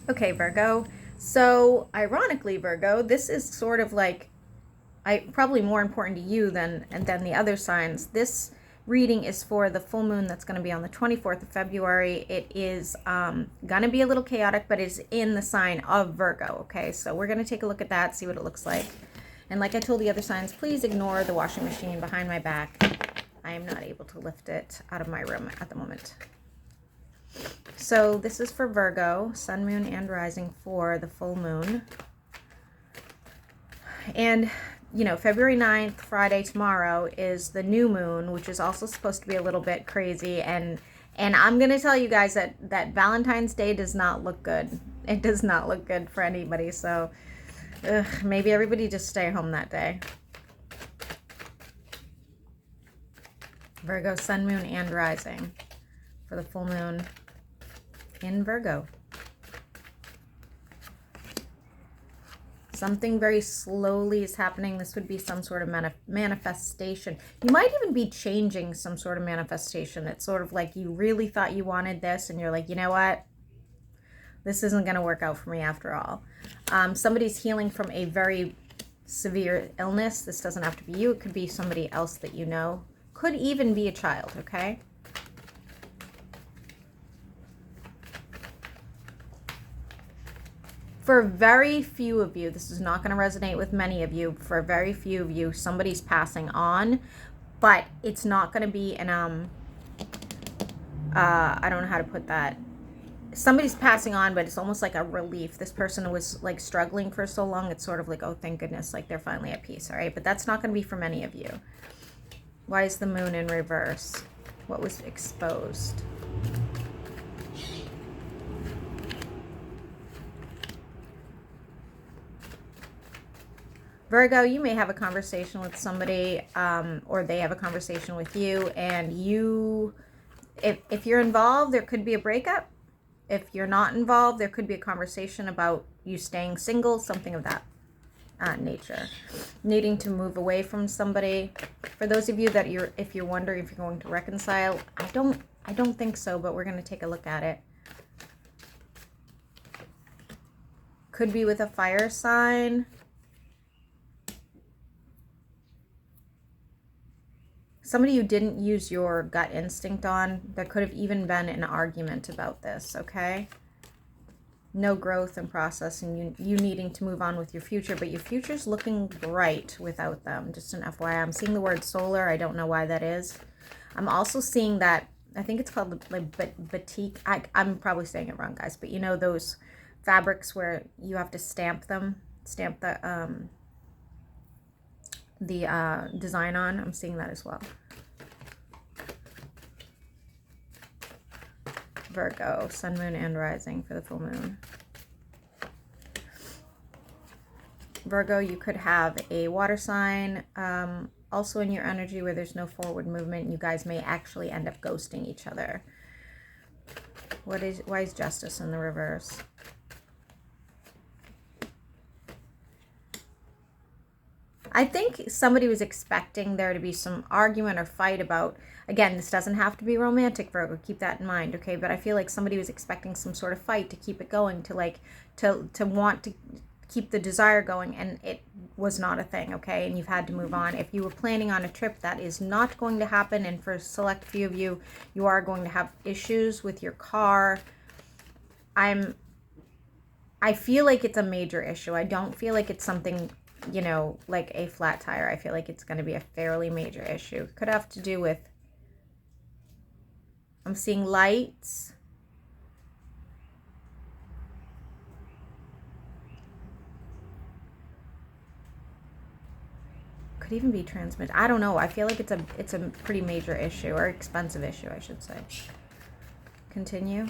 Okay, Virgo. So, ironically, Virgo, this is sort of like probably more important to you than the other signs. This reading is for the full moon that's going to be on the 24th of February. It is going to be a little chaotic, but it's in the sign of Virgo. Okay, so we're going to take a look at that, see what it looks like. And like I told the other signs, please ignore the washing machine behind my back. I am not able to lift it out of my room at the moment. So this is for Virgo, sun, moon, and rising for the full moon. And, you know, February 9th, Friday, tomorrow, is the new moon, which is also supposed to be a little bit crazy. And I'm going to tell you guys that Valentine's Day does not look good. It does not look good for anybody. So maybe everybody just stay home that day. Virgo, sun, moon, and rising for the full moon in Virgo. Something very slowly is happening. This would be some sort of manifestation. You might even be changing some sort of manifestation. It's sort of like you really thought you wanted this and you're like, you know what? This isn't going to work out for me after all. Somebody's healing from a very severe illness. This doesn't have to be you. It could be somebody else that you know. Could even be a child, okay? For very few of you, this is not going to resonate with many of you. For very few of you, somebody's passing on, but it's not going to be an I don't know how to put that. Somebody's passing on, but it's almost like a relief. This person was like struggling for so long. It's sort of like, oh, thank goodness, like they're finally at peace. All right, but that's not going to be for many of you. Why is the moon in reverse? What was exposed? Virgo, you may have a conversation with somebody, or they have a conversation with you, and if you're involved, there could be a breakup. If you're not involved, there could be a conversation about you staying single, something of that nature. Needing to move away from somebody. For those of you that if you're wondering if you're going to reconcile, I don't think so, but we're going to take a look at it. Could be with a fire sign. Somebody you didn't use your gut instinct on. There could have even been an argument about this, okay? No growth and process, and you needing to move on with your future, but your future's looking bright without them. Just an FYI. I'm seeing the word solar. I don't know why that is. I'm also seeing that, I think it's called like batik. I'm probably saying it wrong, guys, but you know those fabrics where you have to stamp the design on. I'm seeing that as well. Virgo, sun, moon, and rising for the full moon. Virgo, you could have a water sign also in your energy where there's no forward movement. You guys may actually end up ghosting each other. Why is justice in the reverse? I think somebody was expecting there to be some argument or fight about, again, this doesn't have to be romantic, Virgo, keep that in mind, okay? But I feel like somebody was expecting some sort of fight to keep it going, to want to keep the desire going, and it was not a thing, okay? And you've had to move on. If you were planning on a trip, that is not going to happen, and for a select few of you, you are going to have issues with your car. I feel like it's a major issue. I don't feel like it's something, you know, like a flat tire. I feel like it's going to be a fairly major issue. Could have to do with, I'm seeing lights. Could even be transmit. I don't know. I feel like it's a pretty major issue, or expensive issue, I should say. Continue.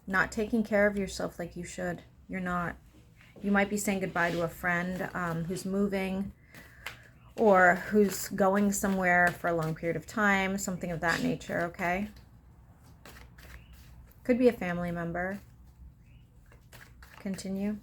Not taking care of yourself like you should. You're not. You might be saying goodbye to a friend who's moving, or who's going somewhere for a long period of time, something of that nature, okay? Could be a family member. Continue.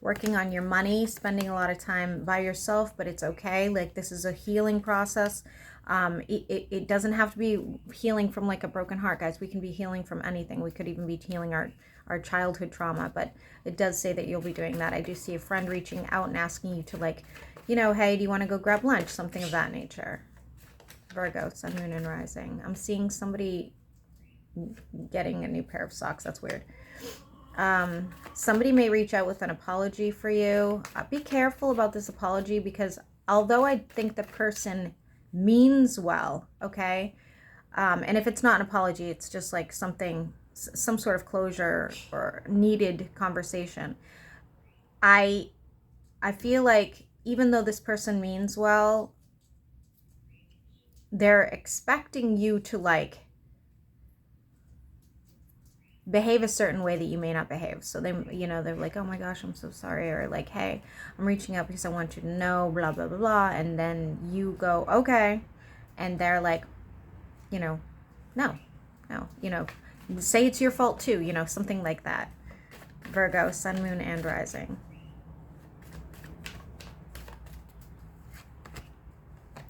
working on your money, spending a lot of time by yourself, but it's okay. Like, this is a healing process. It doesn't have to be healing from like a broken heart, guys. We can be healing from anything. We could even be healing our childhood trauma, but it does say that you'll be doing that. I do see a friend reaching out and asking you to, like, you know, hey, do you want to go grab lunch? Something of that nature. Virgo, Sun, Moon, and Rising. I'm seeing somebody getting a new pair of socks. That's weird. Somebody may reach out with an apology for you. Be careful about this apology, because although I think the person means well, okay, and if it's not an apology, it's just like something, some sort of closure or needed conversation. I feel like even though this person means well, they're expecting you to like behave a certain way that you may not behave. So they, you know, they're like, oh my gosh, I'm so sorry, or like, hey, I'm reaching out because I want you to know, blah blah blah blah, and then you go, okay, and they're like, you know, no, you know, say it's your fault too, you know, something like that. Virgo, Sun, Moon, and Rising.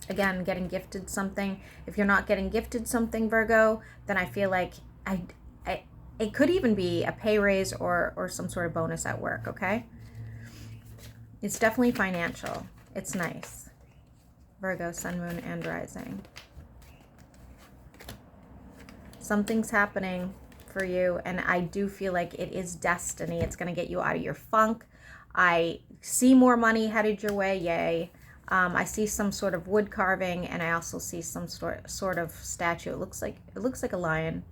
Again, getting gifted something. If you're not getting gifted something, Virgo, then I feel like it could even be a pay raise or some sort of bonus at work, okay? It's definitely financial. It's nice. Virgo, Sun, Moon, and Rising. Something's happening for you, and I do feel like it is destiny. It's going to get you out of your funk. I see more money headed your way, yay. I see some sort of wood carving, and I also see some sort of statue. It looks like a lion.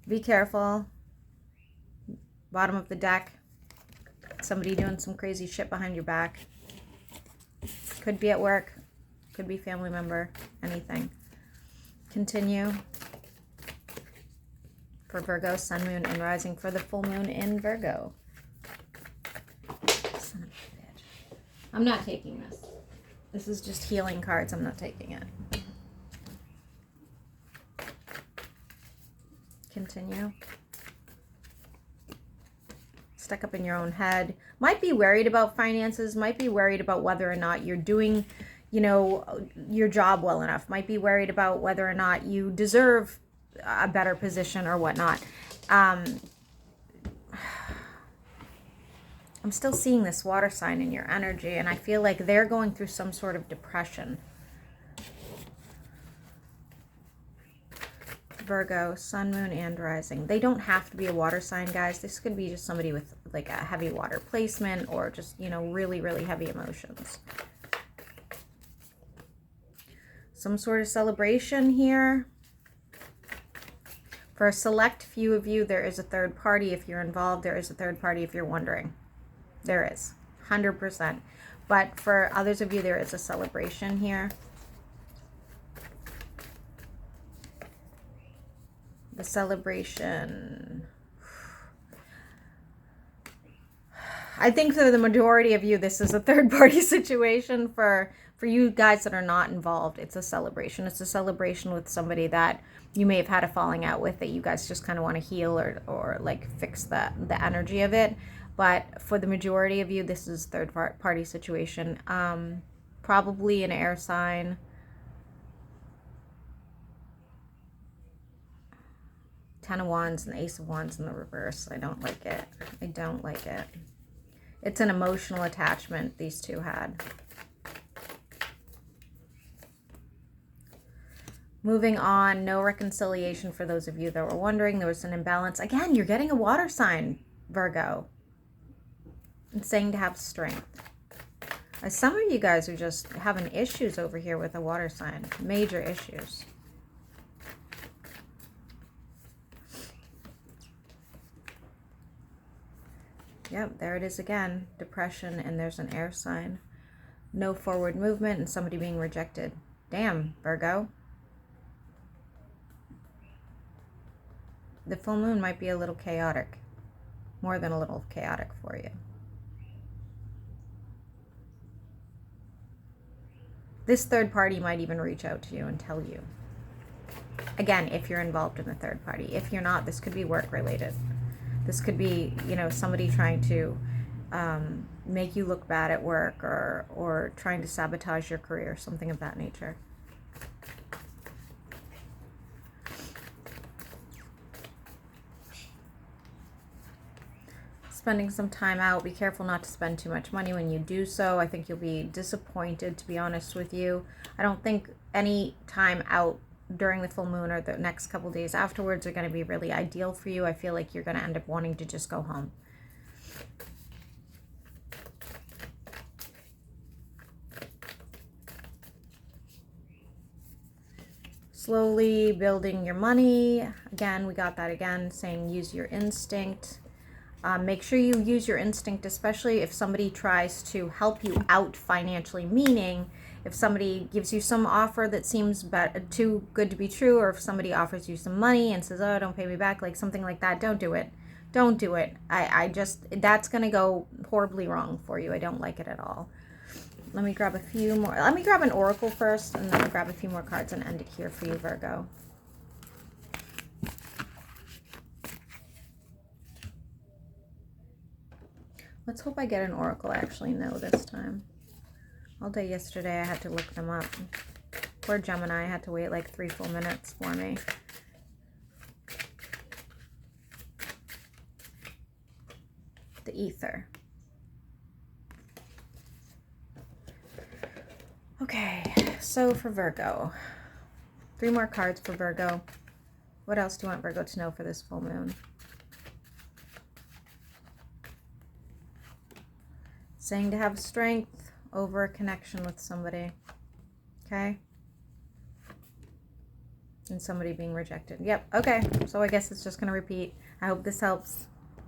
Be careful. Bottom of the deck. Somebody doing some crazy shit behind your back. Could be at work. Could be family member. Anything. Continue. For Virgo, Sun, Moon, and Rising. For the full moon in Virgo. Son of a bitch. I'm not taking this. This is just healing cards. I'm not taking it. Continue. Stuck up in your own head. Might be worried about finances. Might be worried about whether or not you're doing, you know, your job well enough. Might be worried about whether or not you deserve a better position or whatnot. I'm still seeing this water sign in your energy, and I feel like they're going through some sort of depression. Virgo, Sun, Moon, and Rising. They don't have to be a water sign, guys. This could be just somebody with like a heavy water placement, or just, you know, really, really heavy emotions. Some sort of celebration here. For a select few of you, there is a third party. If you're involved, there is a third party if you're wondering. There is, 100%. But for others of you, there is a celebration here. The celebration. I think for the majority of you, this is a third-party situation. For you guys that are not involved, it's a celebration. It's a celebration with somebody that you may have had a falling out with, that you guys just kind of want to heal or like fix the energy of it. But for the majority of you, this is a third-party situation. Probably an air sign. Ten of Wands and Ace of Wands in the reverse. I don't like it. I don't like it. It's an emotional attachment these two had. Moving on, no reconciliation for those of you that were wondering. There was an imbalance. Again, you're getting a water sign, Virgo. It's saying to have strength. Some of you guys are just having issues over here with a water sign. Major issues. Yep, there it is again. Depression, and there's an air sign. No forward movement and somebody being rejected. Damn, Virgo. The full moon might be a little chaotic. More than a little chaotic for you. This third party might even reach out to you and tell you. Again, if you're involved in the third party. If you're not, this could be work related. This could be, you know, somebody trying to make you look bad at work, or trying to sabotage your career, something of that nature. Spending some time out. Be careful not to spend too much money when you do so. I think you'll be disappointed, to be honest with you. I don't think any time out during the full moon or the next couple days afterwards are going to be really ideal for you. I feel like you're going to end up wanting to just go home. Slowly building your money. Again, we got that again, saying use your instinct. Make sure you use your instinct, especially if somebody tries to help you out financially, meaning if somebody gives you some offer that seems too good to be true, or if somebody offers you some money and says, oh, don't pay me back, like something like that, don't do it. Don't do it. I just, that's going to go horribly wrong for you. I don't like it at all. Let me grab a few more. Let me grab an oracle first, and then I'll grab a few more cards and end it here for you, Virgo. Let's hope I get an oracle actually no this time. All day yesterday I had to look them up. Poor Gemini had to wait like 3 full minutes for me. The ether. Okay, so for Virgo. 3 more cards for Virgo. What else do you want Virgo to know for this full moon? Saying to have strength over a connection with somebody, okay? And somebody being rejected. Yep, okay. So I guess it's just going to repeat. I hope this helps.